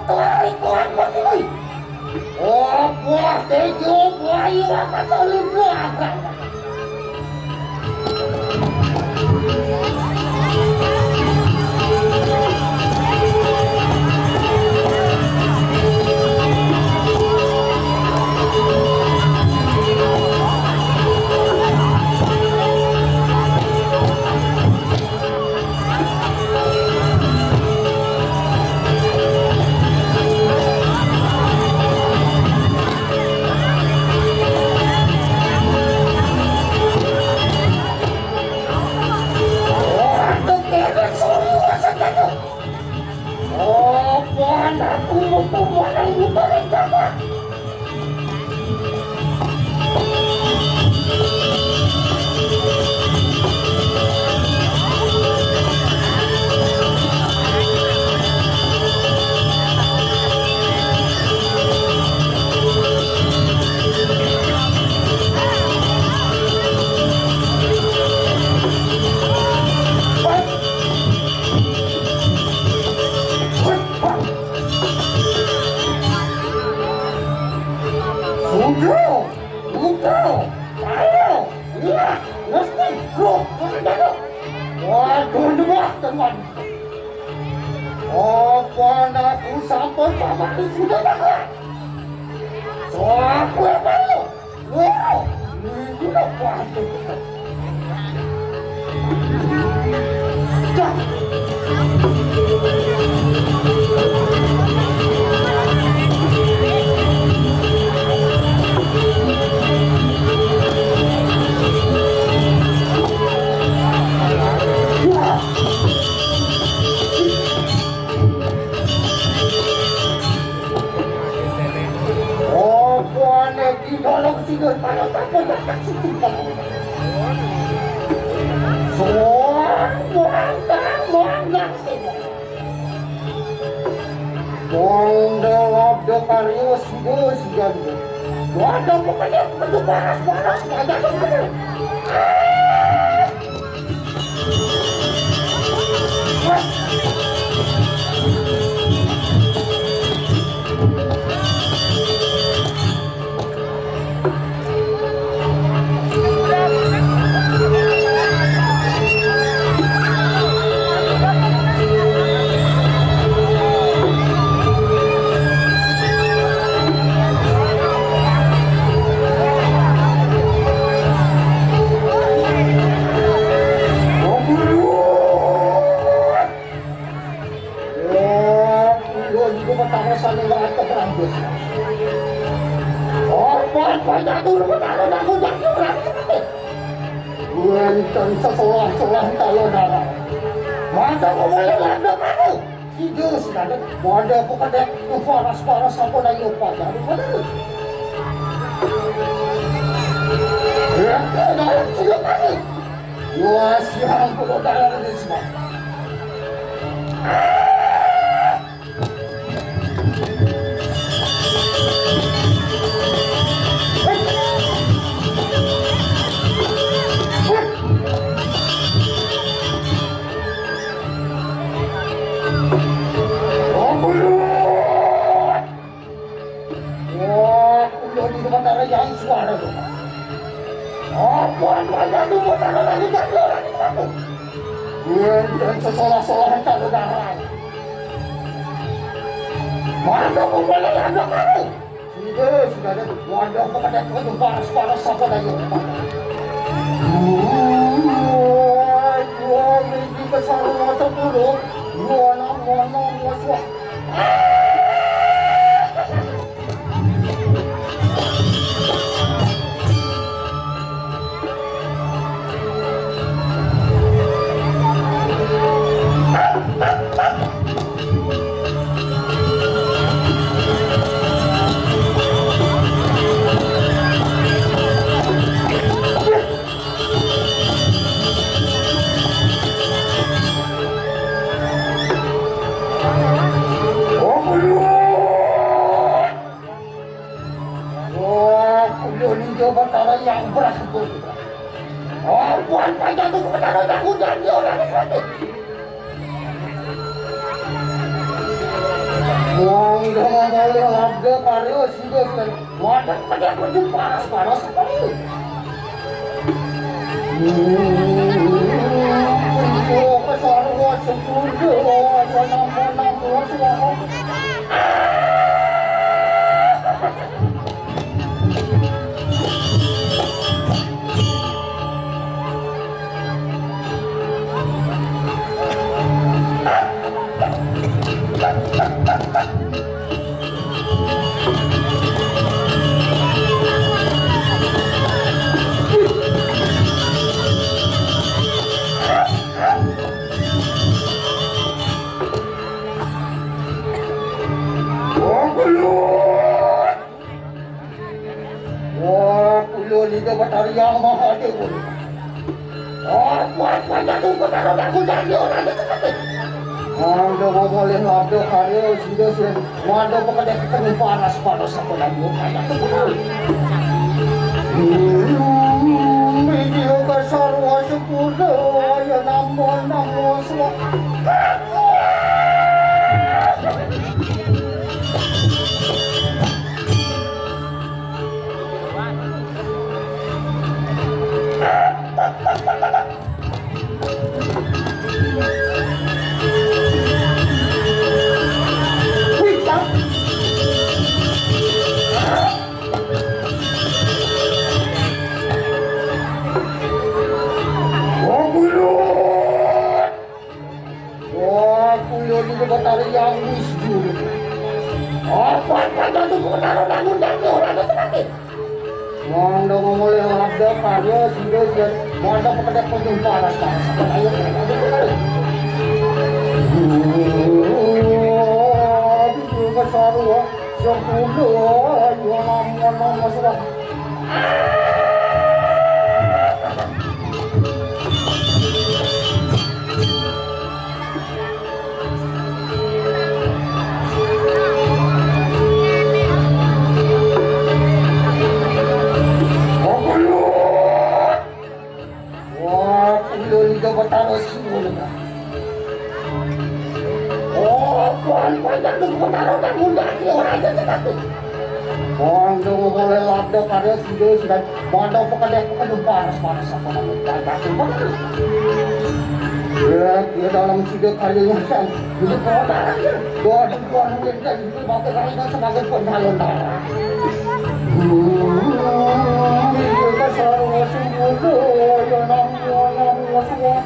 tarik kuat mati oi. Oh, buah tejo buayu akan saling belakang. Aku mau pemanah utara jaga. Waduh, luah teman. Apa aku sampai sama sudah tak? So aku yang malu. Wow, ini sudah pasti. Dah. Tolong tidur pada takut tak setingkat. Muang sini. Bondo abdo karius bus gandu. Bondo pokoknya bentuk panas ada kemana? Bukan sesolah-solah kalau darah. Mata kau boleh landa kamu. Hidup sudah. Wadah bukan dek. Paras-paras apa lagi pada. Mana? Ya, dah sudah kamu. Wah, siang kalau darah ini semua. Yang suara tu. Apa yang tu buat lagi tak orang itu. Dan sesolah-solah tak darah. Mana pun boleh ada kamu. Sudah ada. Wadah kepada kau paras-paras apa lagi. Dua minggu besar macam dulu. Mana suah. Yang beras itu. Oh, bukan pajak itu kepada aku janji orang itu. labda karyo sudah sudah wadah pada berjumpa panas sekali. Oh, kesarwa sepuluh, enam suara. Liga Batariang Mahadewa. Apa tuh ketaruh aku jadi orang dekat. Ando boleh labda karyo sudah sudah. Wando pekerja ketemu panas apa lagi? Kayak tuh betul. Video kasarwa sepuluh ya namo semua. Batari yang wisjur. Apa tuh ketaruh bangun dari orang dekat. Mondo mulai labda karya sudah siap. Mondo pekerja penjumpa panas. Ayo. Video kasarwa sepuluh enam suara. Bertaruh semula. Oh, puan panjang tuh bertaruh dan muda di orang dekat. Mondo mulai labda karya sudah mondo pekerja panas apa lagi? Ya, dia dalam sido karyanya sang jadi kotor. Dua mungkin kan itu pakai karyanya sebagai pendalon darah. Video kasarwa sepuluh ya namo semua.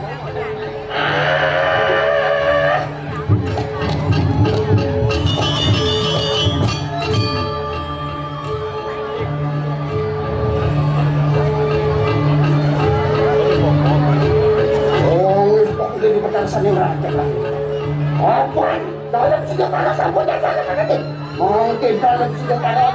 Sangat rakyat lah. Apaan? Dalam sudah panas sampai dasar. Mungkin dalam sudah panas.